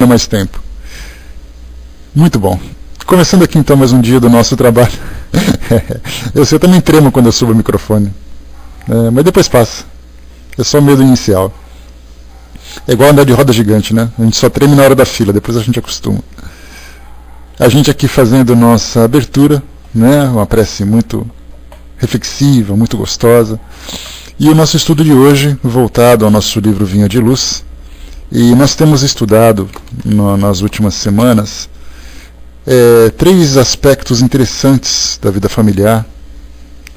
mais tempo. Muito bom. Começando aqui então mais um dia do nosso trabalho. Eu também tremo quando eu subo o microfone. Mas depois passa. É só o medo inicial. É igual andar de roda gigante, né? A gente só treme na hora da fila, depois a gente acostuma. A gente aqui fazendo nossa abertura, né? Uma prece muito reflexiva, muito gostosa. E o nosso estudo de hoje, voltado ao nosso livro Vinha de Luz. E nós temos estudado nas últimas semanas 3 aspectos interessantes da vida familiar.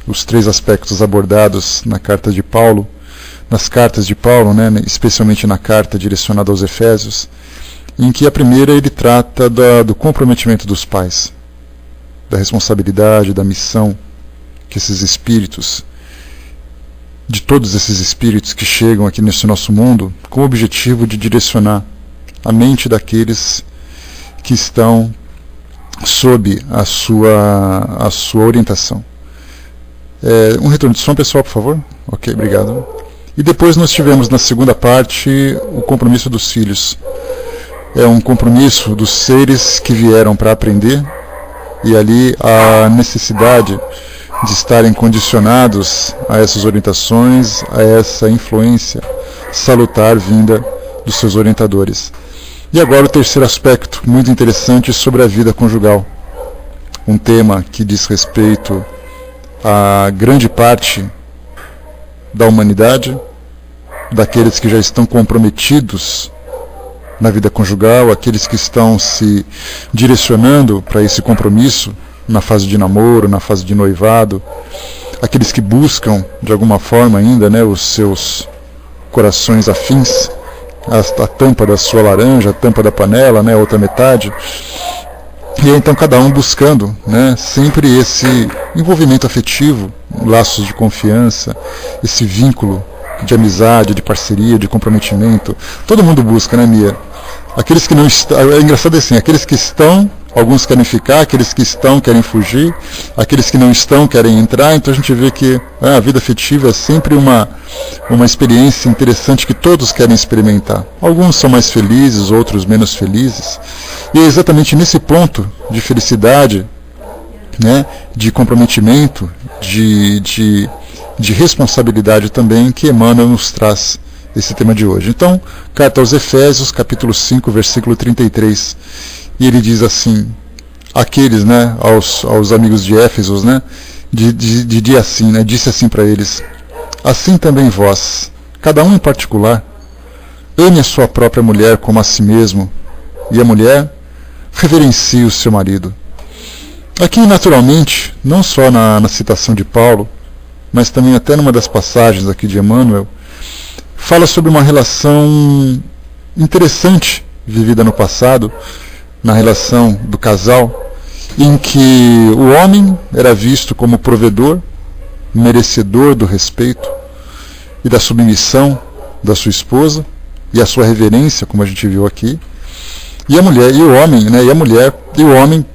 Os 3 aspectos abordados na carta de Paulo, nas cartas de Paulo, né, especialmente na carta direcionada aos Efésios, em que a primeira ele trata do comprometimento dos pais, da responsabilidade, da missão que esses espíritos, de todos esses espíritos que chegam aqui nesse nosso mundo, com o objetivo de direcionar a mente daqueles que estão sob a sua orientação. Um retorno de som, pessoal, por favor. Ok, obrigado. E depois nós tivemos na segunda parte o compromisso dos filhos. É um compromisso dos seres que vieram para aprender, e ali a necessidade de estarem condicionados a essas orientações, a essa influência salutar vinda dos seus orientadores. E agora o terceiro aspecto, muito interessante, sobre a vida conjugal. Um tema que diz respeito a grande parte da humanidade, daqueles que já estão comprometidos na vida conjugal, aqueles que estão se direcionando para esse compromisso na fase de namoro, na fase de noivado, aqueles que buscam de alguma forma ainda, né, os seus corações afins, a tampa da sua laranja, a tampa da panela, né, a outra metade. E então cada um buscando, né, sempre esse envolvimento afetivo, laços de confiança, esse vínculo de amizade, de parceria, de comprometimento. Todo mundo busca, né, Mia? Aqueles que não estão, é engraçado assim, aqueles que estão, alguns querem ficar, aqueles que estão querem fugir, aqueles que não estão querem entrar. Então a gente vê que a vida afetiva é sempre uma experiência interessante que todos querem experimentar. Alguns são mais felizes, outros menos felizes. E é exatamente nesse ponto de felicidade, né, de comprometimento, de responsabilidade também, que Emmanuel nos traz esse tema de hoje. Então, carta aos Efésios, capítulo 5, versículo 33. E ele diz assim, aqueles, né, aos amigos de Éfesos, né, assim, né, disse assim para eles: assim também vós, cada um em particular, ame a sua própria mulher como a si mesmo, e a mulher reverencie o seu marido. Aqui, naturalmente, não só na citação de Paulo, mas também até numa das passagens aqui de Emmanuel, fala sobre uma relação interessante vivida no passado, na relação do casal, em que o homem era visto como provedor, merecedor do respeito e da submissão da sua esposa, e a sua reverência, como a gente viu aqui, e a mulher, e o homem, né, e o homem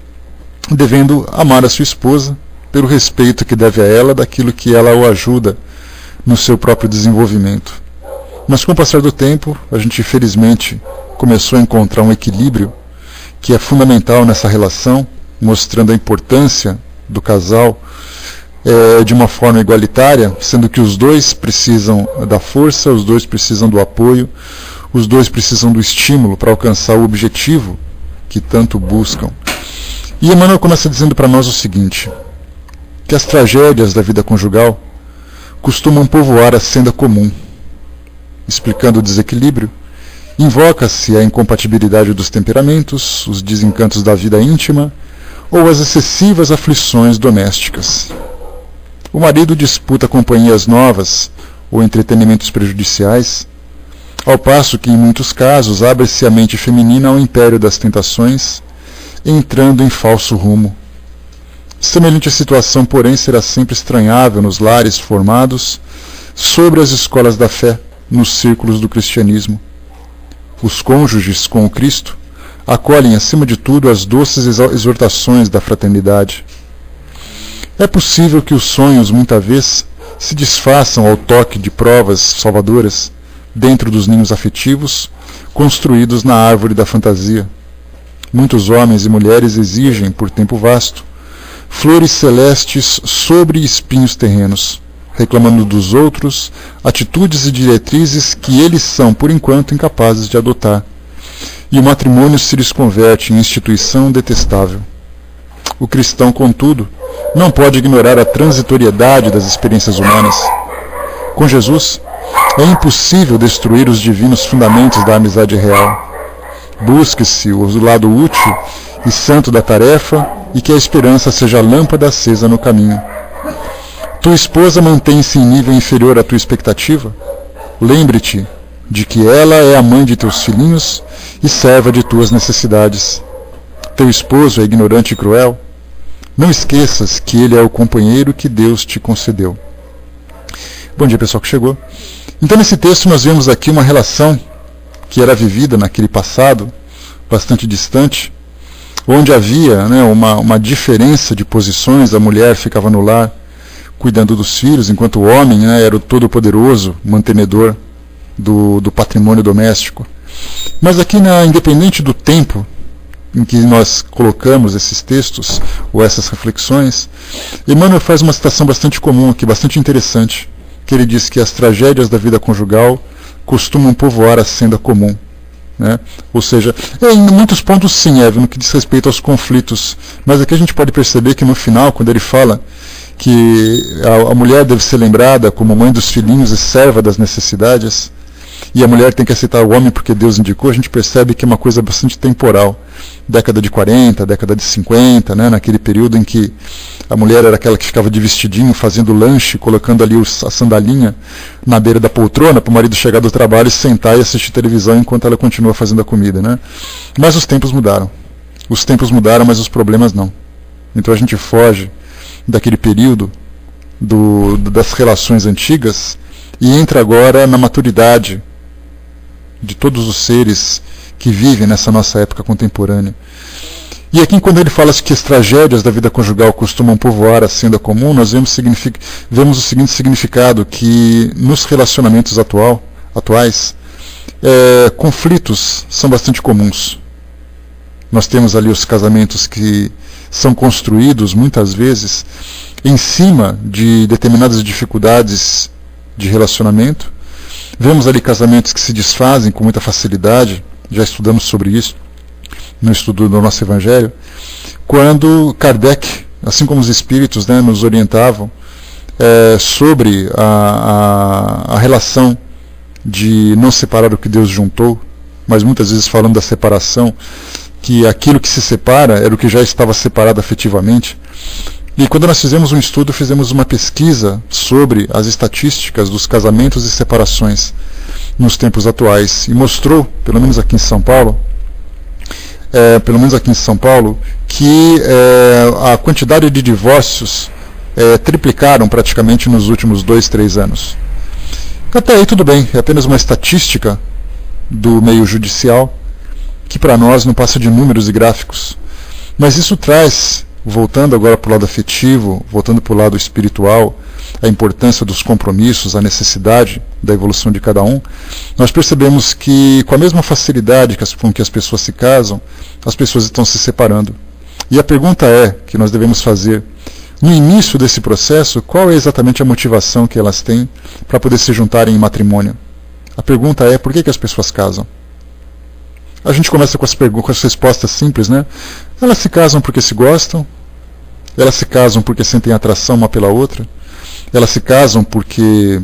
devendo amar a sua esposa pelo respeito que deve a ela daquilo que ela o ajuda no seu próprio desenvolvimento. Mas com o passar do tempo, a gente felizmente começou a encontrar um equilíbrio que é fundamental nessa relação, mostrando a importância do casal de uma forma igualitária, sendo que os dois precisam da força, os dois precisam do apoio, os dois precisam do estímulo para alcançar o objetivo que tanto buscam. E Emmanuel começa dizendo para nós o seguinte, que as tragédias da vida conjugal costumam povoar a senda comum. Explicando o desequilíbrio, invoca-se a incompatibilidade dos temperamentos, os desencantos da vida íntima ou as excessivas aflições domésticas. O marido disputa companhias novas ou entretenimentos prejudiciais, ao passo que, em muitos casos, abre-se a mente feminina ao império das tentações, entrando em falso rumo. Semelhante situação, porém, será sempre estranhável nos lares formados sobre as escolas da fé, nos círculos do cristianismo. Os cônjuges com o Cristo acolhem, acima de tudo, as doces exortações da fraternidade. É possível que os sonhos, muita vez, se desfaçam ao toque de provas salvadoras dentro dos ninhos afetivos, construídos na árvore da fantasia. Muitos homens e mulheres exigem, por tempo vasto, flores celestes sobre espinhos terrenos, reclamando dos outros atitudes e diretrizes que eles são, por enquanto, incapazes de adotar. E o matrimônio se lhes converte em instituição detestável. O cristão, contudo, não pode ignorar a transitoriedade das experiências humanas. Com Jesus, é impossível destruir os divinos fundamentos da amizade real. Busque-se o lado útil e santo da tarefa e que a esperança seja a lâmpada acesa no caminho. Tua esposa mantém-se em nível inferior à tua expectativa? Lembre-te de que ela é a mãe de teus filhinhos e serva de tuas necessidades. Teu esposo é ignorante e cruel? Não esqueças que ele é o companheiro que Deus te concedeu. Bom dia, pessoal que chegou. Então, nesse texto nós vemos aqui uma relação que era vivida naquele passado, bastante distante, onde havia, né, uma diferença de posições. A mulher ficava no lar, cuidando dos filhos, enquanto o homem, né, era o todo-poderoso mantenedor do patrimônio doméstico. Mas aqui, independente do tempo em que nós colocamos esses textos, ou essas reflexões, Emmanuel faz uma citação bastante comum aqui, bastante interessante, que ele diz que as tragédias da vida conjugal costumam povoar a senda comum. Né? Ou seja, em muitos pontos sim, no que diz respeito aos conflitos, mas aqui a gente pode perceber que no final, quando ele fala que a mulher deve ser lembrada como mãe dos filhinhos e serva das necessidades, e a mulher tem que aceitar o homem porque Deus indicou, a gente percebe que é uma coisa bastante temporal. Década de 40, década de 50, né, naquele período em que a mulher era aquela que ficava de vestidinho, fazendo lanche, colocando ali a sandalinha na beira da poltrona para o marido chegar do trabalho e sentar e assistir televisão enquanto ela continua fazendo a comida. Né? Mas os tempos mudaram. Os tempos mudaram, mas os problemas não. Então a gente foge daquele período das relações antigas e entra agora na maturidade de todos os seres que vivem nessa nossa época contemporânea. E aqui, quando ele fala que as tragédias da vida conjugal costumam povoar a senda comum, nós vemos o seguinte significado, que nos relacionamentos atuais, conflitos são bastante comuns. Nós temos ali os casamentos que são construídos, muitas vezes, em cima de determinadas dificuldades de relacionamento. Vemos ali casamentos que se desfazem com muita facilidade, já estudamos sobre isso no estudo do nosso Evangelho, quando Kardec, assim como os espíritos, né, nos orientavam sobre a relação de não separar o que Deus juntou, mas muitas vezes falando da separação, que aquilo que se separa era o que já estava separado afetivamente. E quando nós fizemos um estudo, fizemos uma pesquisa sobre as estatísticas dos casamentos e separações nos tempos atuais, e mostrou, pelo menos aqui em São Paulo, que a quantidade de divórcios triplicaram praticamente nos últimos 2-3 anos. Até aí tudo bem, é apenas uma estatística do meio judicial, que para nós não passa de números e gráficos. Mas isso traz, voltando agora para o lado afetivo, voltando para o lado espiritual, a importância dos compromissos, a necessidade da evolução de cada um, nós percebemos que, com a mesma facilidade com que as pessoas se casam, as pessoas estão se separando. E a pergunta que nós devemos fazer, no início desse processo, qual é exatamente a motivação que elas têm para poder se juntarem em matrimônio? A pergunta é, por que as pessoas casam? A gente começa com as respostas simples, né? Elas se casam porque se gostam, elas se casam porque sentem atração uma pela outra, elas se casam porque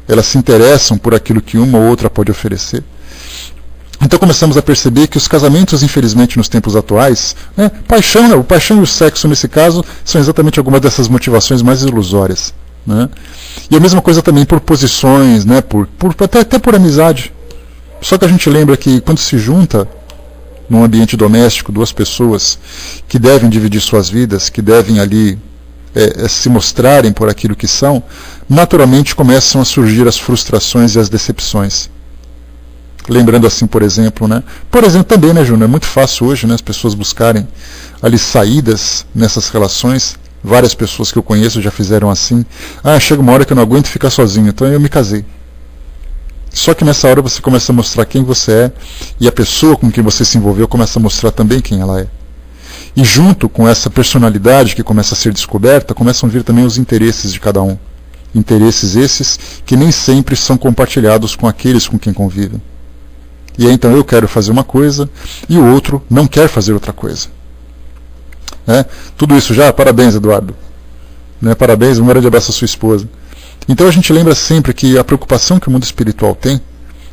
elas se interessam por aquilo que uma ou outra pode oferecer. Então começamos a perceber que os casamentos, infelizmente, nos tempos atuais, o paixão e o sexo, nesse caso, são exatamente algumas dessas motivações mais ilusórias. Né? E a mesma coisa também por posições, né? até por amizade. Só que a gente lembra que quando se junta num ambiente doméstico duas pessoas que devem dividir suas vidas, que devem ali se mostrarem por aquilo que são, naturalmente começam a surgir as frustrações e as decepções. Lembrando assim, por exemplo, também, né, Júnior, é muito fácil hoje, né, as pessoas buscarem ali saídas nessas relações. Várias pessoas que eu conheço já fizeram assim. Chega uma hora que eu não aguento ficar sozinho, então eu me casei. Só que nessa hora você começa a mostrar quem você é, e a pessoa com quem você se envolveu começa a mostrar também quem ela é. E junto com essa personalidade que começa a ser descoberta, começam a vir também os interesses de cada um. Interesses esses que nem sempre são compartilhados com aqueles com quem convivem. E aí então eu quero fazer uma coisa e o outro não quer fazer outra coisa. Tudo isso já? Parabéns, Eduardo. Parabéns, um grande abraço à sua esposa. Então a gente lembra sempre que a preocupação que o mundo espiritual tem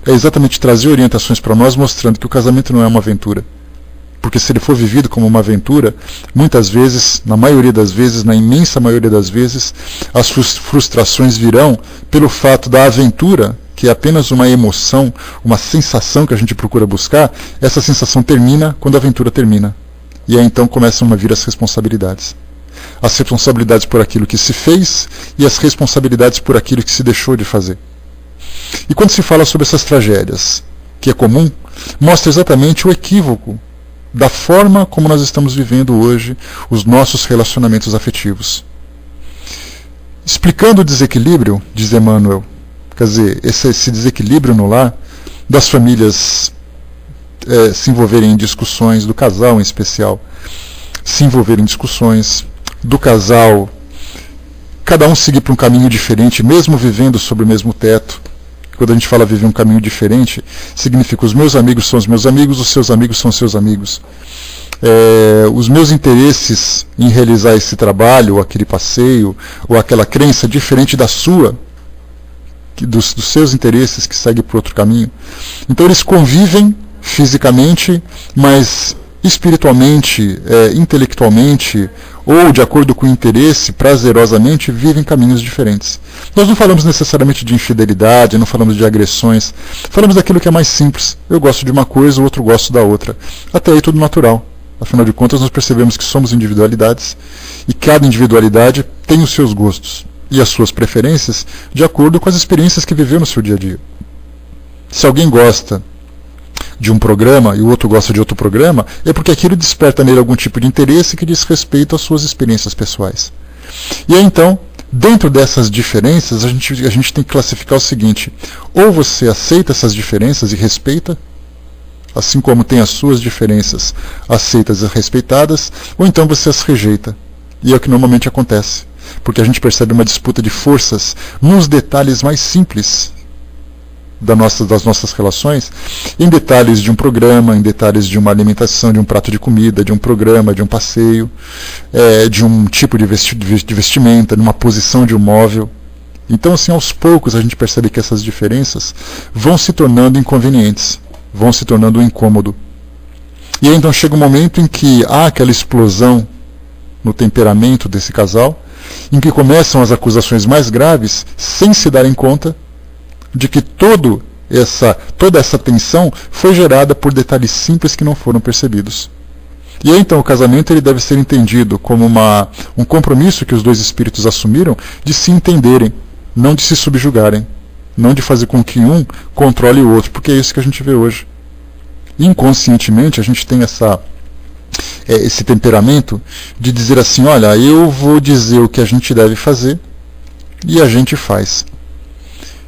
é exatamente trazer orientações para nós, mostrando que o casamento não é uma aventura. Porque se ele for vivido como uma aventura, muitas vezes, na maioria das vezes, na imensa maioria das vezes, as frustrações virão pelo fato da aventura, que é apenas uma emoção, uma sensação que a gente procura buscar, essa sensação termina quando a aventura termina. E aí então começam a vir as responsabilidades. As responsabilidades por aquilo que se fez e as responsabilidades por aquilo que se deixou de fazer. E quando se fala sobre essas tragédias, que é comum, mostra exatamente o equívoco da forma como nós estamos vivendo hoje os nossos relacionamentos afetivos. Explicando o desequilíbrio, diz Emmanuel, quer dizer, esse desequilíbrio no lar, das famílias se envolverem em discussões, do casal em especial, se envolverem em discussões, do casal, cada um seguir por um caminho diferente, mesmo vivendo sob o mesmo teto. Quando a gente fala viver um caminho diferente, significa os meus amigos são os meus amigos, os seus amigos são os seus amigos. Os meus interesses em realizar esse trabalho, ou aquele passeio, ou aquela crença diferente da sua, dos seus interesses que seguem por outro caminho. Então eles convivem fisicamente, mas espiritualmente, intelectualmente, ou de acordo com o interesse, prazerosamente, vivem caminhos diferentes. Nós não falamos necessariamente de infidelidade, não falamos de agressões, falamos daquilo que é mais simples. Eu gosto de uma coisa, o outro gosta da outra. Até aí tudo natural. Afinal de contas, nós percebemos que somos individualidades, e cada individualidade tem os seus gostos e as suas preferências de acordo com as experiências que viveu no seu dia a dia. Se alguém gosta de um programa e o outro gosta de outro programa, é porque aquilo desperta nele algum tipo de interesse que diz respeito às suas experiências pessoais. E aí então, dentro dessas diferenças, a gente tem que classificar o seguinte: ou você aceita essas diferenças e respeita, assim como tem as suas diferenças aceitas e respeitadas, ou então você as rejeita. E é o que normalmente acontece, porque a gente percebe uma disputa de forças nos detalhes mais simples das nossas relações, em detalhes de um programa, em detalhes de uma alimentação, de um prato de comida, de um programa, de um passeio, de um tipo de vestimenta, de uma posição de um móvel. Então, assim, aos poucos a gente percebe que essas diferenças vão se tornando inconvenientes, vão se tornando um incômodo. E aí então chega um momento em que há aquela explosão no temperamento desse casal, em que começam as acusações mais graves, sem se darem conta de que toda essa tensão foi gerada por detalhes simples que não foram percebidos. E aí então o casamento ele deve ser entendido como um compromisso que os dois espíritos assumiram de se entenderem, não de se subjugarem, não de fazer com que um controle o outro, porque é isso que a gente vê hoje. Inconscientemente a gente tem esse temperamento de dizer assim: olha, eu vou dizer o que a gente deve fazer e a gente faz.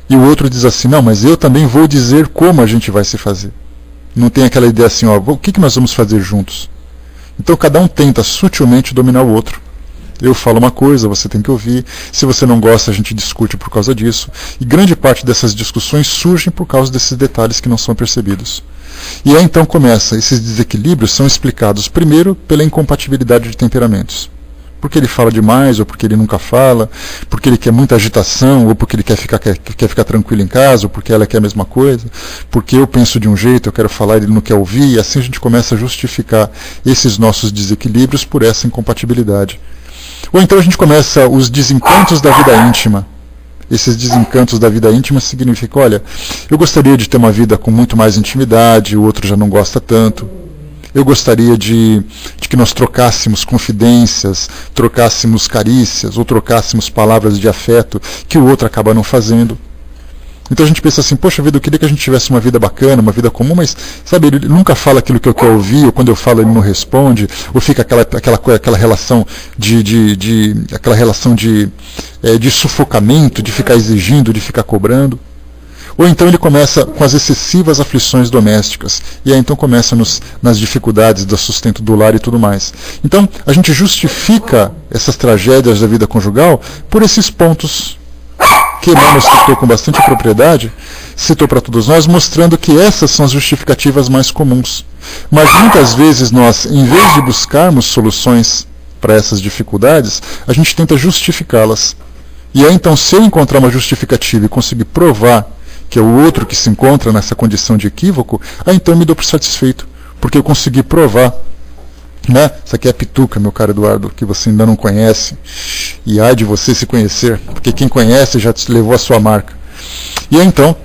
E o outro diz assim: não, mas eu também vou dizer como a gente vai se fazer. Não tem aquela ideia assim: o que nós vamos fazer juntos? Então cada um tenta sutilmente dominar o outro. Eu falo uma coisa, você tem que ouvir. Se você não gosta, a gente discute por causa disso. E grande parte dessas discussões surgem por causa desses detalhes que não são percebidos. E aí então começa, esses desequilíbrios são explicados primeiro pela incompatibilidade de temperamentos. Porque ele fala demais, ou porque ele nunca fala, porque ele quer muita agitação, ou porque ele quer ficar tranquilo em casa, ou porque ela quer a mesma coisa, porque eu penso de um jeito, eu quero falar, ele não quer ouvir, e assim a gente começa a justificar esses nossos desequilíbrios por essa incompatibilidade. Ou então a gente começa os desencantos da vida íntima. Esses desencantos da vida íntima significam: olha, eu gostaria de ter uma vida com muito mais intimidade, o outro já não gosta tanto. Eu gostaria de que nós trocássemos confidências, trocássemos carícias, ou trocássemos palavras de afeto que o outro acaba não fazendo. Então a gente pensa assim: poxa vida, eu queria que a gente tivesse uma vida bacana, uma vida comum, mas, sabe, ele nunca fala aquilo que eu quero ouvir, ou quando eu falo ele não responde, ou fica aquela relação de sufocamento, de ficar exigindo, de ficar cobrando. Ou então ele começa com as excessivas aflições domésticas, e aí então começa nas dificuldades do sustento do lar e tudo mais. Então, a gente justifica essas tragédias da vida conjugal por esses pontos que Emmanuel citou com bastante propriedade, citou para todos nós, mostrando que essas são as justificativas mais comuns. Mas muitas vezes nós, em vez de buscarmos soluções para essas dificuldades, a gente tenta justificá-las. E aí então, se eu encontrar uma justificativa e conseguir provar que é o outro que se encontra nessa condição de equívoco, aí então eu me dou por satisfeito, porque eu consegui provar. Né? Isso aqui é a pituca, meu caro Eduardo, que você ainda não conhece. E há de você se conhecer, porque quem conhece já te levou a sua marca. E aí, então,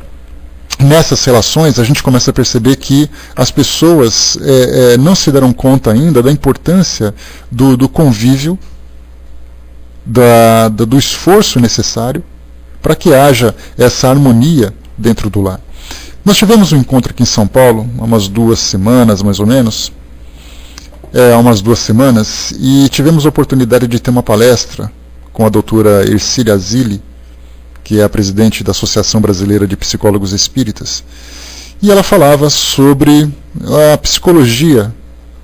nessas relações, a gente começa a perceber que as pessoas não se deram conta ainda da importância do convívio, do esforço necessário para que haja essa harmonia dentro do lar. Nós tivemos um encontro aqui em São Paulo, há umas 2 semanas, mais ou menos, há umas 2 semanas, e tivemos a oportunidade de ter uma palestra com a doutora Ercília Zilli, que é a presidente da Associação Brasileira de Psicólogos Espíritas, e ela falava sobre a psicologia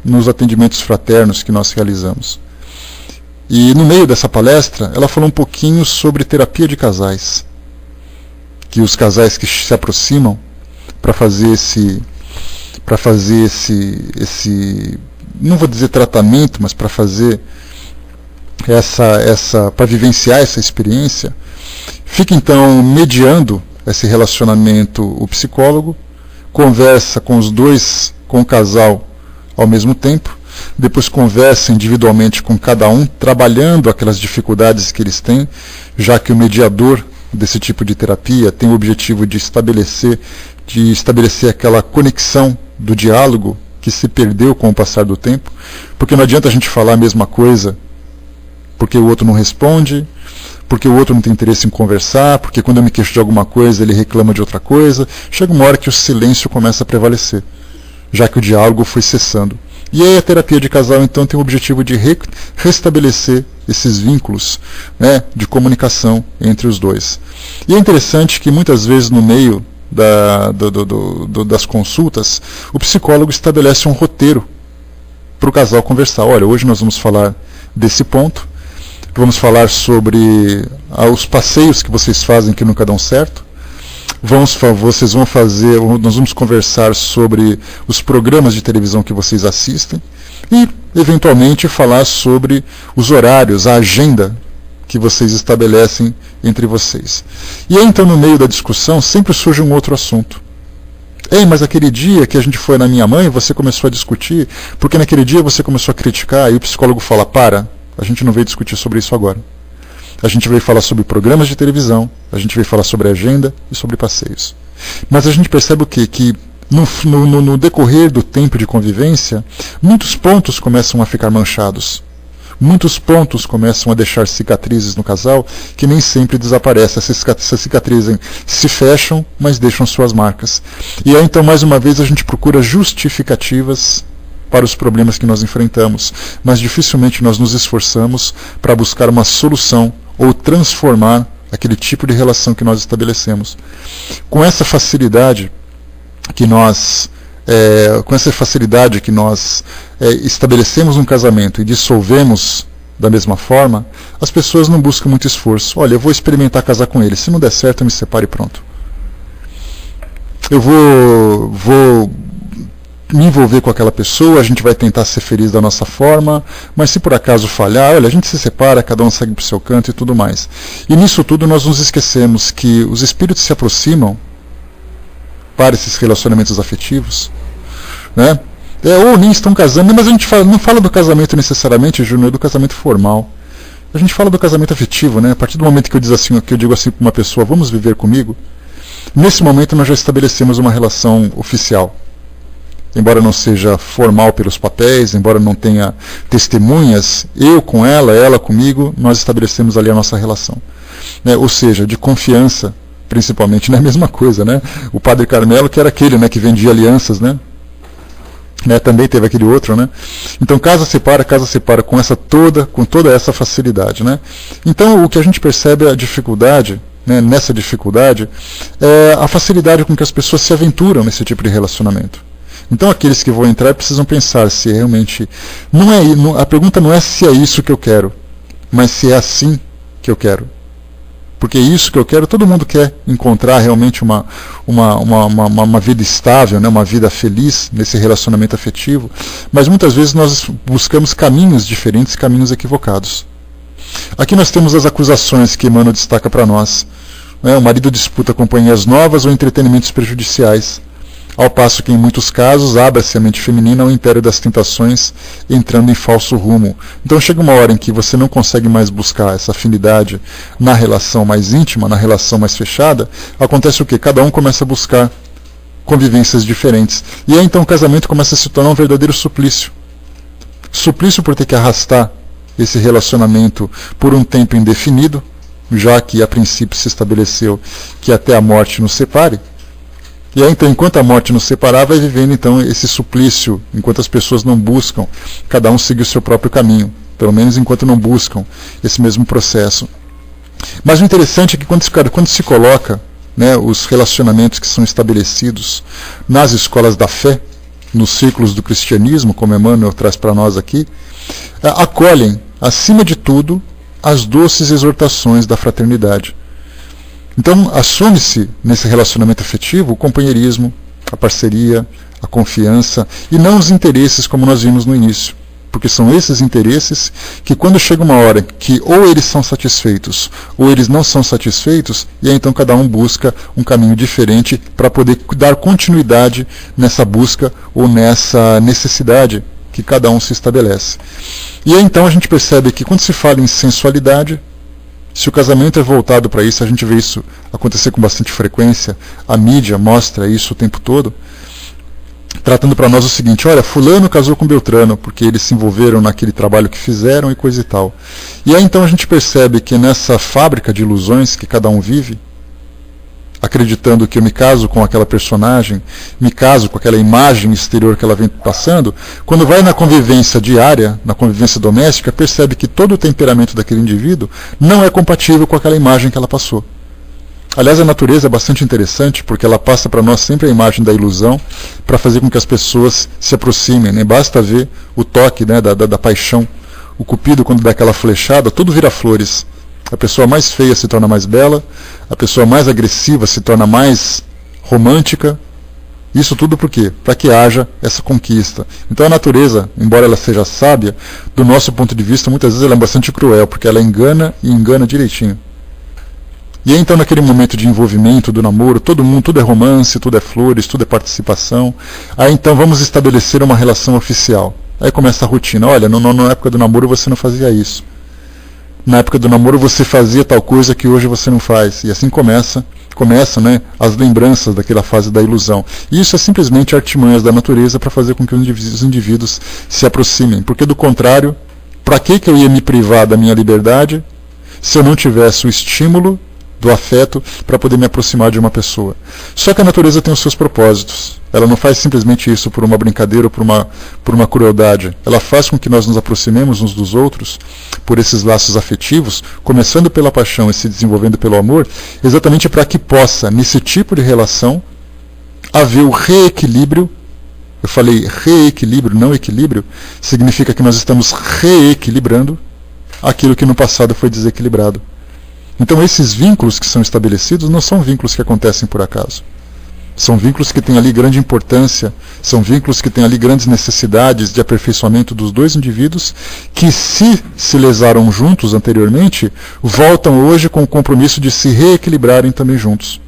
nos atendimentos fraternos que nós realizamos. E no meio dessa palestra, ela falou um pouquinho sobre terapia de casais, que os casais que se aproximam para fazer esse não vou dizer tratamento, mas para fazer para vivenciar essa experiência, fica então mediando esse relacionamento o psicólogo, conversa com os dois, com o casal ao mesmo tempo, depois conversa individualmente com cada um, trabalhando aquelas dificuldades que eles têm, já que o mediador desse tipo de terapia tem o objetivo de estabelecer aquela conexão do diálogo que se perdeu com o passar do tempo, porque não adianta a gente falar a mesma coisa porque o outro não responde, porque o outro não tem interesse em conversar, porque quando eu me queixo de alguma coisa ele reclama de outra coisa. Chega uma hora que o silêncio começa a prevalecer, já que o diálogo foi cessando. E aí a terapia de casal então tem o objetivo de restabelecer esses vínculos, né, de comunicação entre os dois. E é interessante que muitas vezes no meio das consultas, o psicólogo estabelece um roteiro para o casal conversar. Olha, hoje nós vamos falar desse ponto, vamos falar sobre os passeios que vocês fazem que nunca dão certo, nós vamos conversar sobre os programas de televisão que vocês assistem e, eventualmente, falar sobre os horários, a agenda que vocês estabelecem entre vocês. E aí, então, no meio da discussão, sempre surge um outro assunto. Ei, mas aquele dia que a gente foi na minha mãe, você começou a discutir, porque naquele dia você começou a criticar, e o psicólogo fala, a gente não veio discutir sobre isso agora. A gente veio falar sobre programas de televisão, a gente veio falar sobre agenda e sobre passeios. Mas a gente percebe o quê? Que no decorrer do tempo de convivência, muitos pontos começam a ficar manchados. Muitos pontos começam a deixar cicatrizes no casal que nem sempre desaparecem. Essas cicatrizes se fecham, mas deixam suas marcas. E aí, então, mais uma vez, a gente procura justificativas para os problemas que nós enfrentamos, mas dificilmente nós nos esforçamos para buscar uma solução ou transformar aquele tipo de relação que nós estabelecemos. Com essa facilidade que nós estabelecemos um casamento e dissolvemos da mesma forma, as pessoas não buscam muito esforço. Olha, eu vou experimentar casar com ele, se não der certo eu me separo e pronto. Eu vou me envolver com aquela pessoa, a gente vai tentar ser feliz da nossa forma, mas se por acaso falhar, olha, a gente se separa, cada um segue para o seu canto e tudo mais. E nisso tudo nós nos esquecemos que os espíritos se aproximam para esses relacionamentos afetivos, né? Ou nem estão casando, mas a gente não fala do casamento necessariamente, Júnior, do casamento formal. A gente fala do casamento afetivo, né? A partir do momento que eu digo assim para uma pessoa, vamos viver comigo, nesse momento nós já estabelecemos uma relação oficial. Embora não seja formal pelos papéis, embora não tenha testemunhas, eu com ela comigo, nós estabelecemos ali a nossa relação. Né? Ou seja, de confiança, principalmente, não é a mesma coisa, né? O Padre Carmelo, que era aquele, né, que vendia alianças, né? Também teve aquele outro, né? Então, casa separa com toda essa facilidade, né? Então, o que a gente percebe é a dificuldade né, nessa dificuldade, é a facilidade com que as pessoas se aventuram nesse tipo de relacionamento. Então aqueles que vão entrar precisam pensar se realmente... a pergunta não é se é isso que eu quero, mas se é assim que eu quero. Porque isso que eu quero, todo mundo quer encontrar realmente uma vida estável, né, uma vida feliz nesse relacionamento afetivo, mas muitas vezes nós buscamos caminhos diferentes, caminhos equivocados. Aqui nós temos as acusações que Emmanuel destaca para nós. O marido disputa companhias novas ou entretenimentos prejudiciais, ao passo que em muitos casos abre-se a mente feminina ao império das tentações, entrando em falso rumo. Então chega uma hora em que você não consegue mais buscar essa afinidade na relação mais íntima, na relação mais fechada. Acontece o quê? Cada um começa a buscar convivências diferentes. E aí então o casamento começa a se tornar um verdadeiro suplício. Suplício por ter que arrastar esse relacionamento por um tempo indefinido, já que a princípio se estabeleceu que até a morte nos separe. E aí, então, enquanto a morte nos separar, vai vivendo então esse suplício, enquanto as pessoas não buscam, cada um seguir o seu próprio caminho, pelo menos enquanto não buscam esse mesmo processo. Mas o interessante é que quando se coloca, né, os relacionamentos que são estabelecidos nas escolas da fé, nos círculos do cristianismo, como Emmanuel traz para nós aqui, acolhem, acima de tudo, as doces exortações da fraternidade. Então, assume-se nesse relacionamento afetivo o companheirismo, a parceria, a confiança, e não os interesses como nós vimos no início. Porque são esses interesses que, quando chega uma hora que ou eles são satisfeitos ou eles não são satisfeitos, e aí então cada um busca um caminho diferente para poder dar continuidade nessa busca ou nessa necessidade que cada um se estabelece. E aí então a gente percebe que quando se fala em sensualidade, se o casamento é voltado para isso, a gente vê isso acontecer com bastante frequência, a mídia mostra isso o tempo todo, tratando para nós o seguinte: olha, fulano casou com Beltrano, porque eles se envolveram naquele trabalho que fizeram e coisa e tal. E aí então a gente percebe que nessa fábrica de ilusões que cada um vive, acreditando que eu me caso com aquela personagem, me caso com aquela imagem exterior que ela vem passando, quando vai na convivência diária, na convivência doméstica, percebe que todo o temperamento daquele indivíduo não é compatível com aquela imagem que ela passou. Aliás, a natureza é bastante interessante, porque ela passa para nós sempre a imagem da ilusão, para fazer com que as pessoas se aproximem. Nem basta ver o toque, né, da paixão. O cupido, quando dá aquela flechada, tudo vira flores. A pessoa mais feia se torna mais bela, a pessoa mais agressiva se torna mais romântica. Isso tudo por quê? Para que haja essa conquista. Então a natureza, embora ela seja sábia, do nosso ponto de vista, muitas vezes ela é bastante cruel, porque ela engana e engana direitinho. E aí, então, naquele momento de envolvimento do namoro, todo mundo, tudo é romance, tudo é flores, tudo é participação. Aí então vamos estabelecer uma relação oficial. Aí começa a rotina: olha, na época do namoro você não fazia isso. Na época do namoro você fazia tal coisa que hoje você não faz. E assim começam, né, as lembranças daquela fase da ilusão. E isso é simplesmente artimanhas da natureza para fazer com que os indivíduos se aproximem. Porque do contrário, para que eu ia me privar da minha liberdade se eu não tivesse o estímulo do afeto para poder me aproximar de uma pessoa? Só que a natureza tem os seus propósitos. Ela não faz simplesmente isso por uma brincadeira ou por uma crueldade. Ela faz com que nós nos aproximemos uns dos outros por esses laços afetivos, começando pela paixão e se desenvolvendo pelo amor, exatamente para que possa, nesse tipo de relação, haver o reequilíbrio. Eu falei reequilíbrio, não equilíbrio, significa que nós estamos reequilibrando aquilo que no passado foi desequilibrado. Então esses vínculos que são estabelecidos não são vínculos que acontecem por acaso. São vínculos que têm ali grande importância, são vínculos que têm ali grandes necessidades de aperfeiçoamento dos dois indivíduos que, se lesaram juntos anteriormente, voltam hoje com o compromisso de se reequilibrarem também juntos.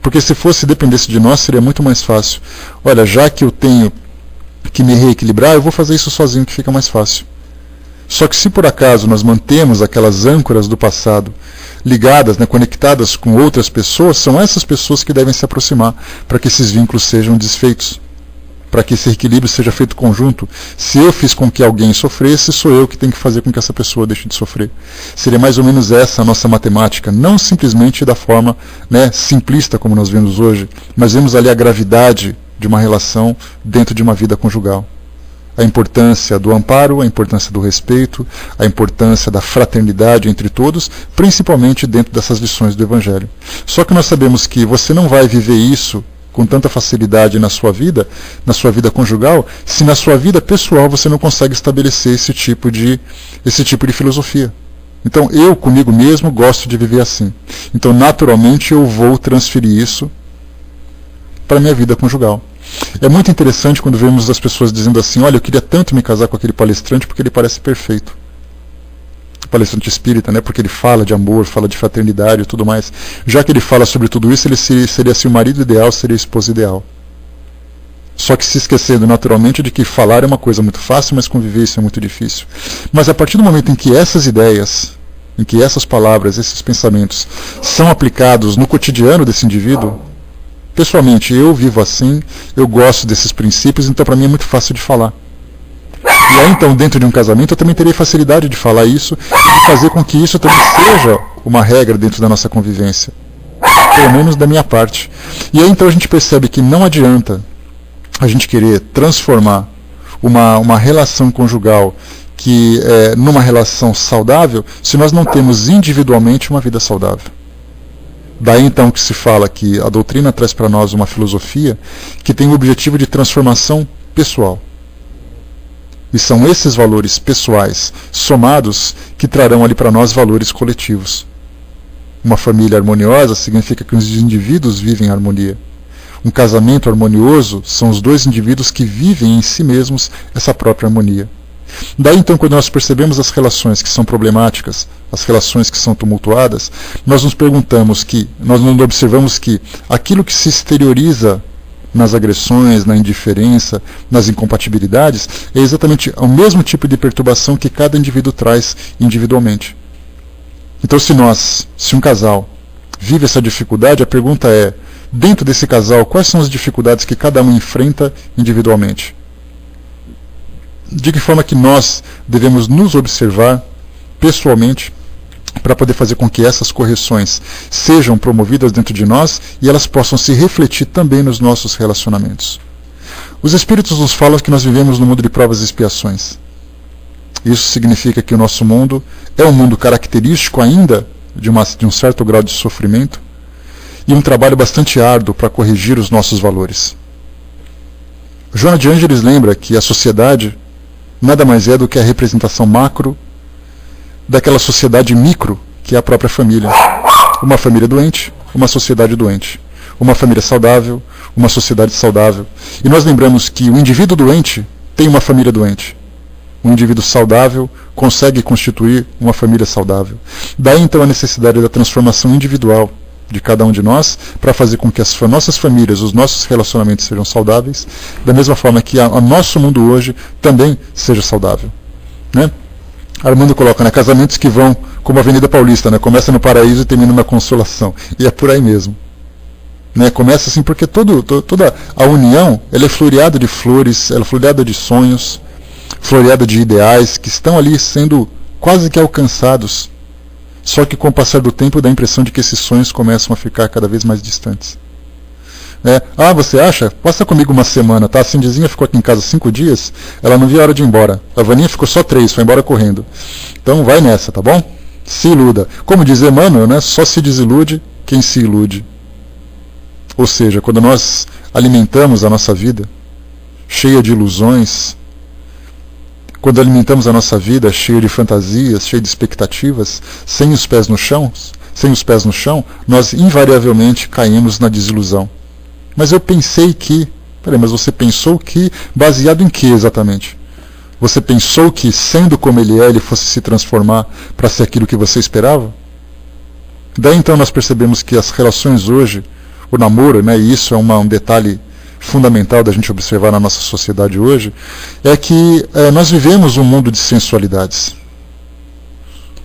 Porque se dependesse de nós, seria muito mais fácil. Olha, já que eu tenho que me reequilibrar, eu vou fazer isso sozinho, que fica mais fácil. Só que se por acaso nós mantemos aquelas âncoras do passado ligadas, né, conectadas com outras pessoas, são essas pessoas que devem se aproximar para que esses vínculos sejam desfeitos, para que esse equilíbrio seja feito conjunto. Se eu fiz com que alguém sofresse, sou eu que tenho que fazer com que essa pessoa deixe de sofrer. Seria mais ou menos essa a nossa matemática, não simplesmente da forma, né, simplista como nós vemos hoje, mas vemos ali a gravidade de uma relação dentro de uma vida conjugal. a importância do amparo, a importância do respeito, a importância da fraternidade entre todos, principalmente dentro dessas lições do Evangelho. Só que nós sabemos que você não vai viver isso com tanta facilidade na sua vida conjugal, se na sua vida pessoal você não consegue estabelecer esse tipo de filosofia. Então, eu, comigo mesmo, gosto de viver assim. Então, naturalmente, eu vou transferir isso para a minha vida conjugal. É muito interessante quando vemos as pessoas dizendo assim, olha, eu queria tanto me casar com aquele palestrante porque ele parece perfeito. Palestrante espírita, né? Porque ele fala de amor, fala de fraternidade e tudo mais. Já que ele fala sobre tudo isso, ele seria assim, o marido ideal, seria a esposa ideal. Só que se esquecendo naturalmente de que falar é uma coisa muito fácil, mas conviver isso é muito difícil. Mas a partir do momento em que essas ideias, em que essas palavras, esses pensamentos são aplicados no cotidiano desse indivíduo, pessoalmente eu vivo assim, eu gosto desses princípios, então para mim é muito fácil de falar. E aí então dentro de um casamento eu também terei facilidade de falar isso e de fazer com que isso também seja uma regra dentro da nossa convivência. Pelo menos da minha parte. E aí então a gente percebe que não adianta a gente querer transformar uma relação conjugal que numa relação saudável, se nós não temos individualmente uma vida saudável. Daí então que se fala que a doutrina traz para nós uma filosofia que tem o objetivo de transformação pessoal. E são esses valores pessoais somados que trarão ali para nós valores coletivos. Uma família harmoniosa significa que os indivíduos vivem em harmonia. Um casamento harmonioso são os dois indivíduos que vivem em si mesmos essa própria harmonia. Daí então, quando nós percebemos as relações que são problemáticas, as relações que são tumultuadas, nós nos perguntamos nós não observamos que aquilo que se exterioriza nas agressões, na indiferença, nas incompatibilidades, é exatamente o mesmo tipo de perturbação que cada indivíduo traz individualmente. Então, se um casal vive essa dificuldade, a pergunta é, dentro desse casal, quais são as dificuldades que cada um enfrenta individualmente? De que forma que nós devemos nos observar pessoalmente para poder fazer com que essas correções sejam promovidas dentro de nós e elas possam se refletir também nos nossos relacionamentos. Os Espíritos nos falam que nós vivemos num mundo de provas e expiações. Isso significa que o nosso mundo é um mundo característico ainda de um certo grau de sofrimento e um trabalho bastante árduo para corrigir os nossos valores. Joana de Ângeles lembra que a sociedade nada mais é do que a representação macro daquela sociedade micro que é a própria família. Uma família doente, uma sociedade doente. Uma família saudável, uma sociedade saudável. E nós lembramos que o indivíduo doente tem uma família doente. Um indivíduo saudável consegue constituir uma família saudável. Daí então a necessidade da transformação individual de cada um de nós para fazer com que as nossas famílias, os nossos relacionamentos sejam saudáveis, da mesma forma que o nosso mundo hoje também seja saudável. Né? Armando coloca, né, casamentos que vão como a Avenida Paulista, né, começa no Paraíso e termina na Consolação. E é por aí mesmo. Né, começa assim porque toda a união ela é floreada de flores, ela é floreada de sonhos, floreada de ideais que estão ali sendo quase que alcançados. Só que com o passar do tempo dá a impressão de que esses sonhos começam a ficar cada vez mais distantes. Ah, você acha? Passa comigo uma semana, tá? A Cindizinha ficou aqui em casa 5 dias, ela não viu a hora de ir embora. A Vaninha ficou só 3, foi embora correndo. Então vai nessa, tá bom? Se iluda. Como diz Emmanuel, né? Só se desilude quem se ilude. Ou seja, quando nós alimentamos a nossa vida cheia de ilusões, quando alimentamos a nossa vida cheia de fantasias, cheia de expectativas, sem os pés no chão, nós invariavelmente caímos na desilusão. Mas eu pensei que... Peraí, mas você pensou que... Baseado em que exatamente? Você pensou que, sendo como ele fosse se transformar para ser aquilo que você esperava? Daí então nós percebemos que as relações hoje, o namoro, né, e isso é um detalhe fundamental da gente observar na nossa sociedade hoje, é que nós vivemos um mundo de sensualidades.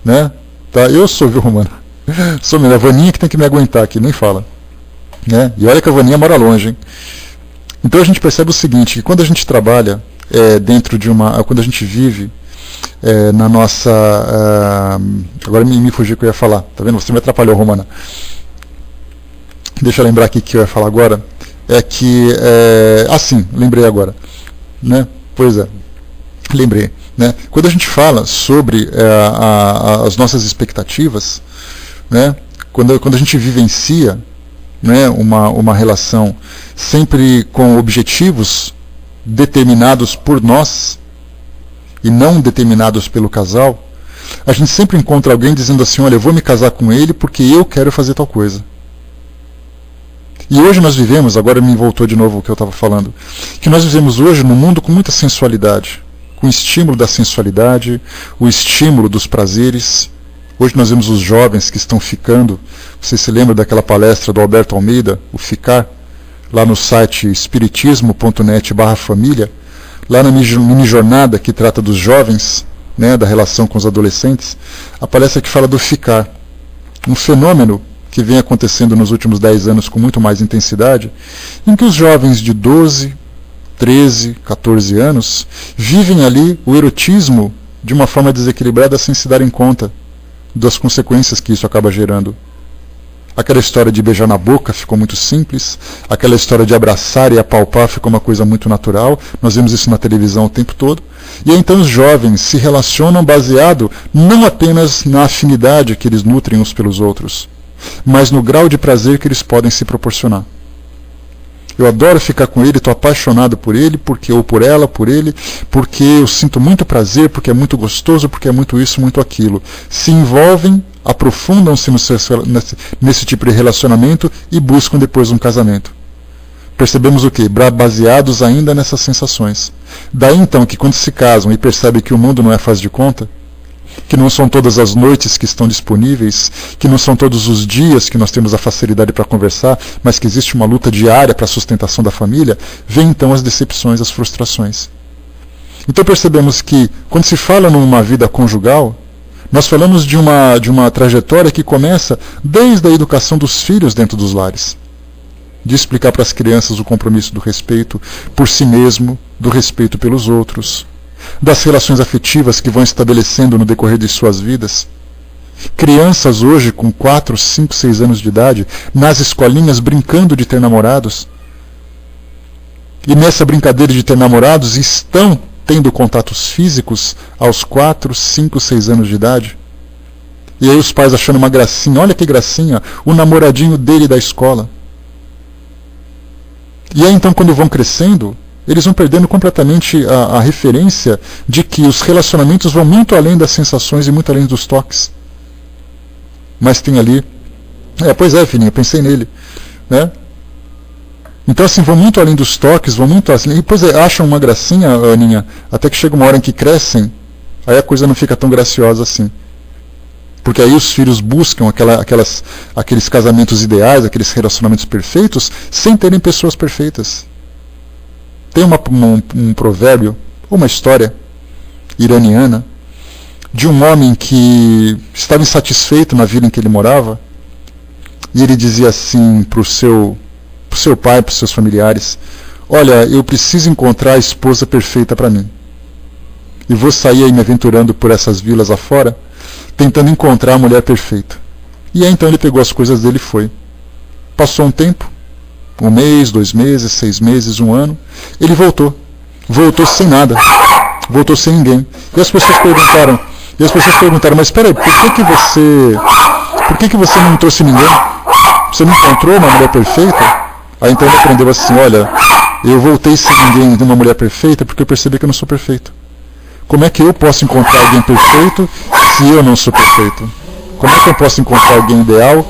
Né? Tá? Eu sou, viu, Romana? Sou a Vaninha que tem que me aguentar aqui, nem fala. Né? E olha que a Vaninha mora longe, hein? Então a gente percebe o seguinte, que quando a gente trabalha dentro de quando a gente vive na nossa... agora me fugiu o que eu ia falar, tá vendo? Você me atrapalhou, Romana. Deixa eu lembrar aqui que eu ia falar agora. Lembrei agora. Né? Pois é. lembrei, né? Quando a gente fala sobre as nossas expectativas, né? Quando a gente vivencia, né, uma relação sempre com objetivos determinados por nós e não determinados pelo casal, a gente sempre encontra alguém dizendo assim, olha, eu vou me casar com ele porque eu quero fazer tal coisa. E hoje nós vivemos, agora me voltou de novo o que eu estava falando, que nós vivemos hoje num mundo com muita sensualidade, com o estímulo da sensualidade, o estímulo dos prazeres. Hoje nós vemos os jovens que estão ficando. Você se lembra daquela palestra do Alberto Almeida, o Ficar, lá no site espiritismo.net/família, lá na mini jornada que trata dos jovens, né, da relação com os adolescentes, a palestra que fala do ficar. Um fenômeno que vem acontecendo nos últimos 10 anos com muito mais intensidade, em que os jovens de 12, 13, 14 anos vivem ali o erotismo de uma forma desequilibrada sem se darem conta das consequências que isso acaba gerando. Aquela história de beijar na boca ficou muito simples, aquela história de abraçar e apalpar ficou uma coisa muito natural, nós vemos isso na televisão o tempo todo, e aí, então os jovens se relacionam baseado não apenas na afinidade que eles nutrem uns pelos outros, mas no grau de prazer que eles podem se proporcionar. Eu adoro ficar com ele, estou apaixonado por ele, ou por ela, por ele, porque eu sinto muito prazer, porque é muito gostoso, porque é muito isso, muito aquilo. Se envolvem, aprofundam-se nesse tipo de relacionamento e buscam depois um casamento. Percebemos o quê? Baseados ainda nessas sensações. Daí então que quando se casam e percebem que o mundo não é faz de conta, que não são todas as noites que estão disponíveis, que não são todos os dias que nós temos a facilidade para conversar, mas que existe uma luta diária para a sustentação da família, vem então as decepções, as frustrações. Então percebemos que, quando se fala numa vida conjugal, nós falamos de uma trajetória que começa desde a educação dos filhos dentro dos lares. De explicar para as crianças o compromisso do respeito por si mesmo, do respeito pelos outros, das relações afetivas que vão estabelecendo no decorrer de suas vidas. Crianças hoje com 4, 5, 6 anos de idade, nas escolinhas brincando de ter namorados. E nessa brincadeira de ter namorados estão tendo contatos físicos aos 4, 5, 6 anos de idade. E aí os pais achando uma gracinha, olha que gracinha, o namoradinho dele da escola. E aí então quando vão crescendo, eles vão perdendo completamente a referência de que os relacionamentos vão muito além das sensações e muito além dos toques. Mas tem ali... pois é, filhinha, pensei nele. Né? Então assim, vão muito além dos toques, vão muito além... E pois é, acham uma gracinha, Aninha, até que chega uma hora em que crescem, aí a coisa não fica tão graciosa assim. Porque aí os filhos buscam aqueles casamentos ideais, aqueles relacionamentos perfeitos, sem terem pessoas perfeitas. Tem um provérbio, uma história iraniana, de um homem que estava insatisfeito na vila em que ele morava, e ele dizia assim para o seu pai, para os seus familiares, olha, eu preciso encontrar a esposa perfeita para mim. E vou sair aí me aventurando por essas vilas afora, tentando encontrar a mulher perfeita. E aí então ele pegou as coisas dele e foi. Passou um tempo, 1 mês, 2 meses, 6 meses, 1 ano, ele voltou sem nada, voltou sem ninguém. E as pessoas perguntaram, mas espera aí, por que você não trouxe ninguém? Você não encontrou uma mulher perfeita? Aí então ele aprendeu assim, olha, eu voltei sem ninguém de uma mulher perfeita porque eu percebi que eu não sou perfeito. Como é que eu posso encontrar alguém perfeito se eu não sou perfeito? Como é que eu posso encontrar alguém ideal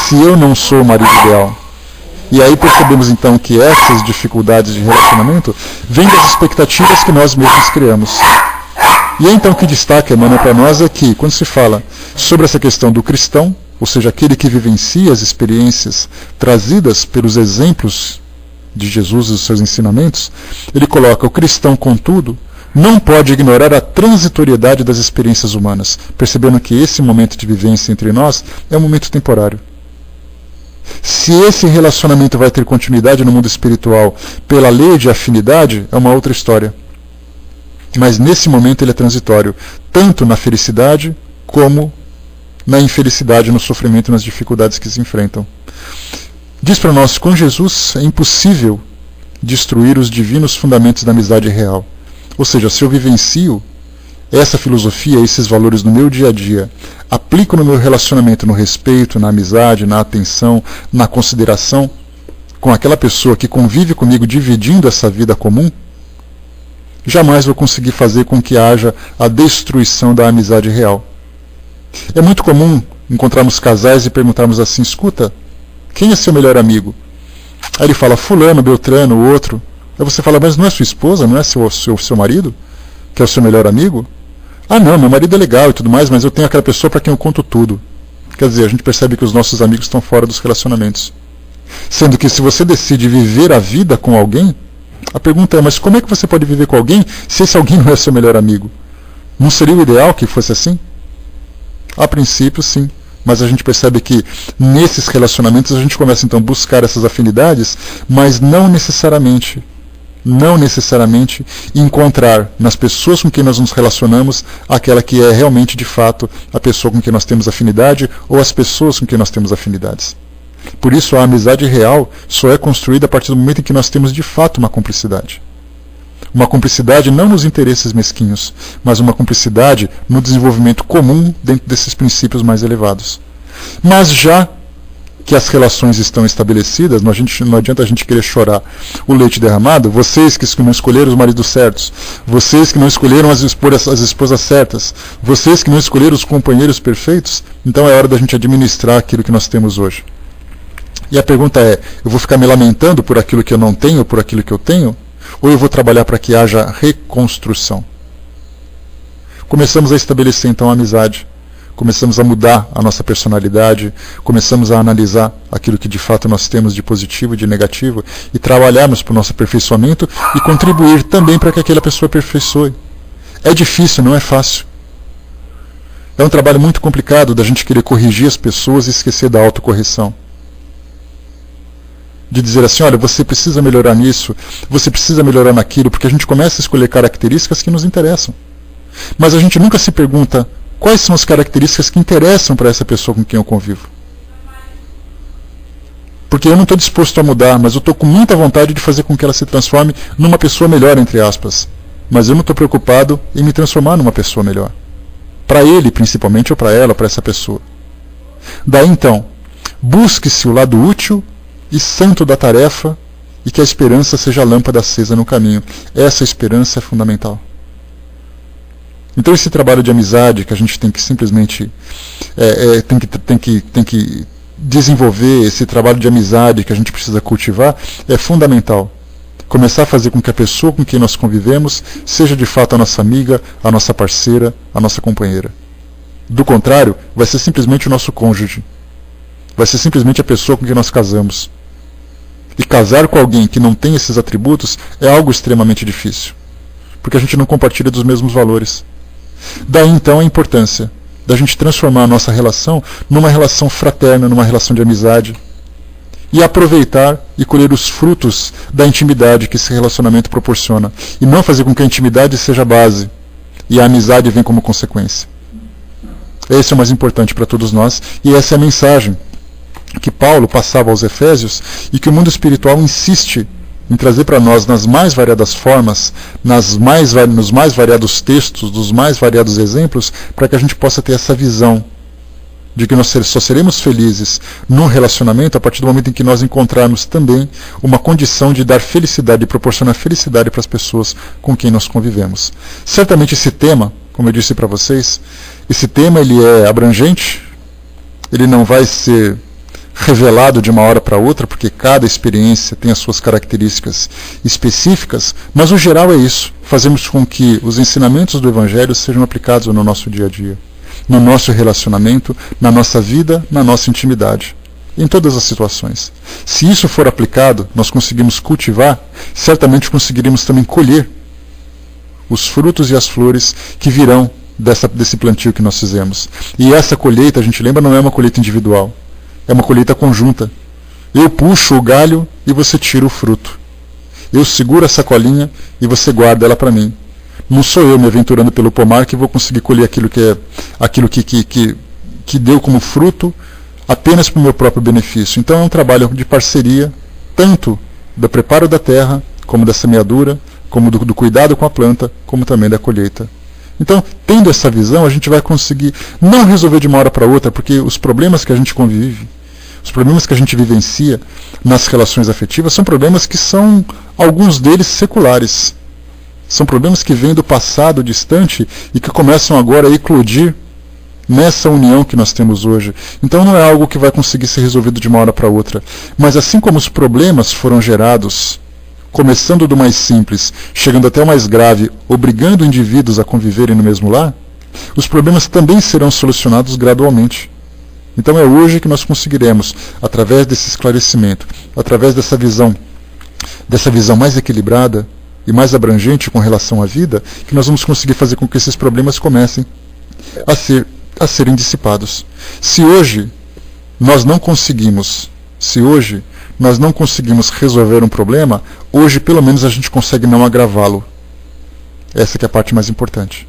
se eu não sou o marido ideal? E aí percebemos então que essas dificuldades de relacionamento vêm das expectativas que nós mesmos criamos. E aí então o que destaca, Emmanuel, para nós é que, quando se fala sobre essa questão do cristão, ou seja, aquele que vivencia as experiências trazidas pelos exemplos de Jesus e os seus ensinamentos, ele coloca o cristão, contudo, não pode ignorar a transitoriedade das experiências humanas, percebendo que esse momento de vivência entre nós é um momento temporário. Se esse relacionamento vai ter continuidade no mundo espiritual pela lei de afinidade, é uma outra história. Mas nesse momento ele é transitório, tanto na felicidade como na infelicidade, no sofrimento e nas dificuldades que se enfrentam. Diz para nós, com Jesus é impossível destruir os divinos fundamentos da amizade real. Ou seja, se eu vivencio essa filosofia, esses valores no meu dia a dia, aplico no meu relacionamento, no respeito, na amizade, na atenção, na consideração com aquela pessoa que convive comigo dividindo essa vida comum, jamais vou conseguir fazer com que haja a destruição da amizade real. É muito comum encontrarmos casais e perguntarmos assim: escuta, quem é seu melhor amigo? Aí ele fala: fulano, beltrano, o outro. Aí você fala: mas não é sua esposa, não é seu marido, que é o seu melhor amigo? Ah não, meu marido é legal e tudo mais, mas eu tenho aquela pessoa para quem eu conto tudo. Quer dizer, a gente percebe que os nossos amigos estão fora dos relacionamentos. Sendo que se você decide viver a vida com alguém, a pergunta é: mas como é que você pode viver com alguém se esse alguém não é seu melhor amigo? Não seria o ideal que fosse assim? A princípio, sim. Mas a gente percebe que nesses relacionamentos a gente começa então a buscar essas afinidades, mas não necessariamente encontrar nas pessoas com quem nós nos relacionamos aquela que é realmente de fato a pessoa com quem nós temos afinidade ou as pessoas com quem nós temos afinidades. Por isso a amizade real só é construída a partir do momento em que nós temos de fato uma cumplicidade. Uma cumplicidade não nos interesses mesquinhos, mas uma cumplicidade no desenvolvimento comum dentro desses princípios mais elevados. Mas já que as relações estão estabelecidas, não adianta a gente querer chorar o leite derramado. Vocês que não escolheram os maridos certos, vocês que não escolheram as esposas certas, vocês que não escolheram os companheiros perfeitos, então é hora da gente administrar aquilo que nós temos hoje. E a pergunta é: eu vou ficar me lamentando por aquilo que eu não tenho, por aquilo que eu tenho? Ou eu vou trabalhar para que haja reconstrução? Começamos a estabelecer então a amizade. Começamos a mudar a nossa personalidade, começamos a analisar aquilo que de fato nós temos de positivo e de negativo e trabalharmos para o nosso aperfeiçoamento e contribuir também para que aquela pessoa aperfeiçoe. É difícil, não é fácil. É um trabalho muito complicado da gente querer corrigir as pessoas e esquecer da autocorreção. De dizer assim: olha, você precisa melhorar nisso, você precisa melhorar naquilo, porque a gente começa a escolher características que nos interessam. Mas a gente nunca se pergunta: quais são as características que interessam para essa pessoa com quem eu convivo? Porque eu não estou disposto a mudar, mas eu estou com muita vontade de fazer com que ela se transforme numa pessoa melhor, entre aspas. Mas eu não estou preocupado em me transformar numa pessoa melhor. Para ele, principalmente, ou para ela, para essa pessoa. Daí então, busque-se o lado útil e santo da tarefa e que a esperança seja a lâmpada acesa no caminho. Essa esperança é fundamental. Então esse trabalho de amizade que a gente tem que simplesmente tem que desenvolver, esse trabalho de amizade que a gente precisa cultivar, é fundamental. Começar a fazer com que a pessoa com quem nós convivemos seja de fato a nossa amiga, a nossa parceira, a nossa companheira. Do contrário, vai ser simplesmente o nosso cônjuge. Vai ser simplesmente a pessoa com quem nós casamos. E casar com alguém que não tem esses atributos é algo extremamente difícil. Porque a gente não compartilha dos mesmos valores. Daí então a importância da gente transformar a nossa relação numa relação fraterna, numa relação de amizade. E aproveitar e colher os frutos da intimidade que esse relacionamento proporciona. E não fazer com que a intimidade seja a base e a amizade venha como consequência. Esse é o mais importante para todos nós e essa é a mensagem que Paulo passava aos Efésios e que o mundo espiritual insiste em trazer para nós nas mais variadas formas, nos mais variados textos, dos mais variados exemplos, para que a gente possa ter essa visão de que nós só seremos felizes no relacionamento a partir do momento em que nós encontrarmos também uma condição de dar felicidade e proporcionar felicidade para as pessoas com quem nós convivemos. Certamente esse tema, como eu disse para vocês, esse tema ele é abrangente, ele não vai ser revelado de uma hora para outra, porque cada experiência tem as suas características específicas, mas o geral é isso, fazemos com que os ensinamentos do Evangelho sejam aplicados no nosso dia a dia, no nosso relacionamento, na nossa vida, na nossa intimidade, em todas as situações. Se isso for aplicado, nós conseguimos cultivar, certamente conseguiremos também colher os frutos e as flores que virão desse plantio que nós fizemos. E essa colheita, a gente lembra, não é uma colheita individual. É uma colheita conjunta. Eu puxo o galho e você tira o fruto. Eu seguro a sacolinha e você guarda ela para mim. Não sou eu me aventurando pelo pomar que vou conseguir colher aquilo que deu como fruto apenas para o meu próprio benefício. Então é um trabalho de parceria, tanto do preparo da terra, como da semeadura, como do cuidado com a planta, como também da colheita. Então, tendo essa visão, a gente vai conseguir não resolver de uma hora para outra, porque os problemas que a gente convive, os problemas que a gente vivencia nas relações afetivas são problemas que são, alguns deles, seculares. São problemas que vêm do passado distante e que começam agora a eclodir nessa união que nós temos hoje. Então não é algo que vai conseguir ser resolvido de uma hora para outra. Mas assim como os problemas foram gerados, começando do mais simples, chegando até o mais grave, obrigando indivíduos a conviverem no mesmo lar, os problemas também serão solucionados gradualmente. Então é hoje que nós conseguiremos, através desse esclarecimento, através dessa visão mais equilibrada e mais abrangente com relação à vida, que nós vamos conseguir fazer com que esses problemas comecem a serem dissipados. Se hoje nós não conseguimos resolver um problema, hoje pelo menos a gente consegue não agravá-lo. Essa que é a parte mais importante.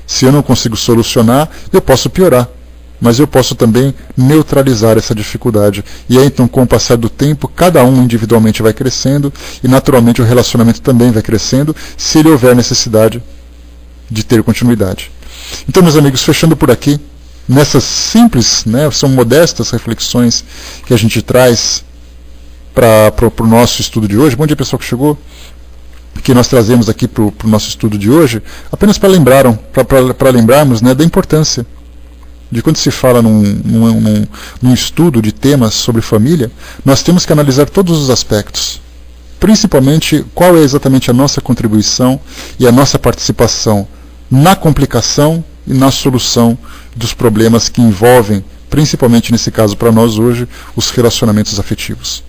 Se eu não consigo solucionar, eu posso piorar, mas eu posso também neutralizar essa dificuldade. E aí então, com o passar do tempo, cada um individualmente vai crescendo e naturalmente o relacionamento também vai crescendo, se ele houver necessidade de ter continuidade. Então, meus amigos, fechando por aqui, nessas simples, são modestas reflexões que a gente traz para o nosso estudo de hoje. Bom dia, pessoal que chegou, que nós trazemos aqui para o nosso estudo de hoje, apenas para lembrarmos da importância de quando se fala num estudo de temas sobre família, nós temos que analisar todos os aspectos, principalmente qual é exatamente a nossa contribuição e a nossa participação na complicação e na solução dos problemas que envolvem, principalmente nesse caso para nós hoje, os relacionamentos afetivos.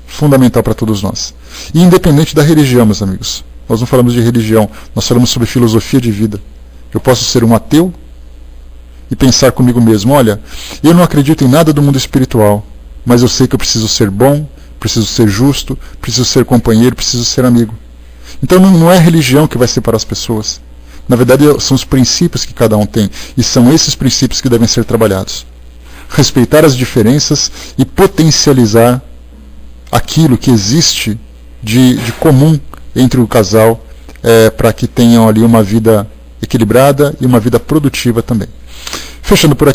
Fundamental para todos nós. E independente da religião, meus amigos. Nós não falamos de religião, nós falamos sobre filosofia de vida. Eu posso ser um ateu e pensar comigo mesmo, olha, eu não acredito em nada do mundo espiritual, mas eu sei que eu preciso ser bom, preciso ser justo, preciso ser companheiro, preciso ser amigo. Então não é a religião que vai separar as pessoas. Na verdade, são os princípios que cada um tem, e são esses princípios que devem ser trabalhados. Respeitar as diferenças e potencializar aquilo que existe de comum entre o casal, para que tenham ali uma vida equilibrada e uma vida produtiva também. Fechando por aqui.